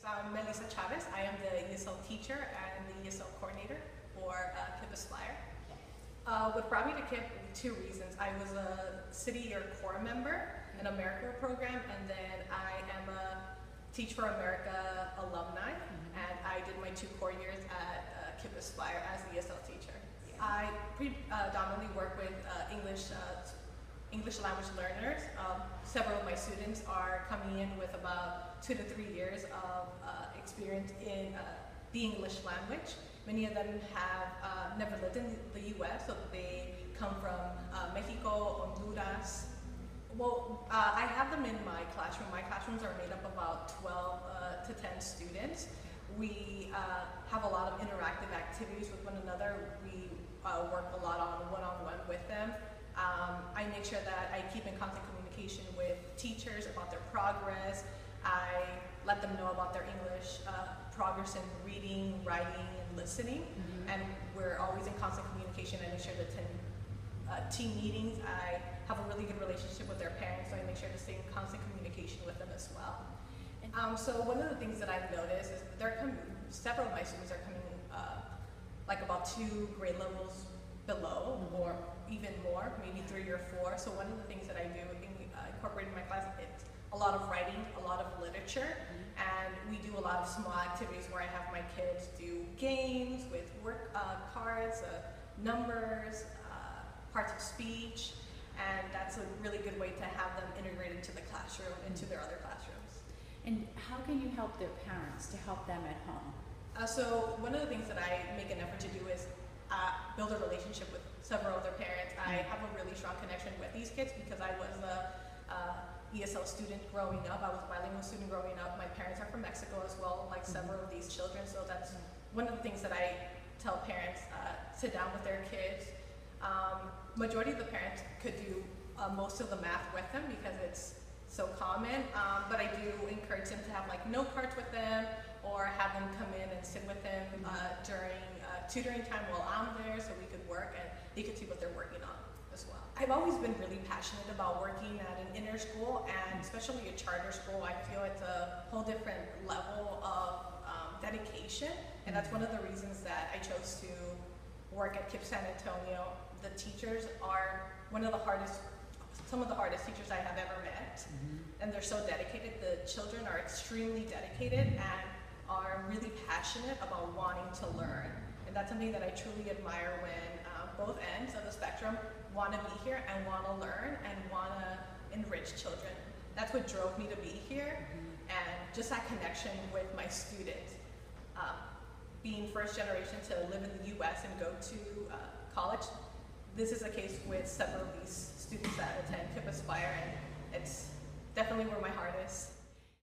I'm Melissa Chavez. I am the ESL teacher and the ESL coordinator for Kipp Aspire. What brought me to Kipp, two reasons. I was a City Year Corps member in America program, and then I am a Teach for America alumni, and I did my 2 core years at Kipp Aspire as the ESL teacher. I predominantly work with English language learners. Several of my students are coming in with about 2 to 3 years of experience in the English language. Many of them have never lived in the US, so they come from Mexico, Honduras. Well, I have them in my classroom. My classrooms are made up of about 12 to 10 students. We have a lot of interactive activities with one another. We work a lot on one-on-one with them. I make sure that I keep in constant communication with teachers about their progress. I let them know about their English progress in reading, writing, and listening. And we're always in constant communication. I make sure to attend team meetings. I have a really good relationship with their parents, so I make sure to stay in constant communication with them as well. So one of the things that I've noticed is that several of my students are coming like about 2 grade levels below, or even more, maybe 3 or 4. So one of the things that I do incorporate in my class, it's a lot of writing, a lot of literature, and we do a lot of small activities where I have my kids do games with work cards, numbers, parts of speech, and that's a really good way to have them integrate into the classroom, into their other classrooms. And how can you help their parents to help them at home? So one of the things that I make an effort to do is build a relationship with several of their parents. I have a really strong connection with these kids because I was a ESL student growing up. I was a bilingual student growing up. My parents are from Mexico as well, like several of these children. So that's one of the things that I tell parents, sit down with their kids. Majority of the parents could do most of the math with them because it's so common, but I do encourage them to have like note cards with them, or have them come in and sit with them during tutoring time while I'm there, so we could work and they could see what they're working on as well. I've always been really passionate about working at an inner school, and especially a charter school. I feel it's a whole different level of dedication, and that's one of the reasons that I chose to work at Kipp San Antonio. The teachers are some of the hardest teachers I have ever met, and they're so dedicated. The children are extremely dedicated and are really passionate about wanting to learn, and that's something that I truly admire when both ends of the spectrum want to be here and want to learn and want to enrich children. That's what drove me to be here, and just that connection with my students. Being first generation to live in the US and go to college, this is a case with several of these students that attend Kipp Aspire, and it's definitely where my heart is.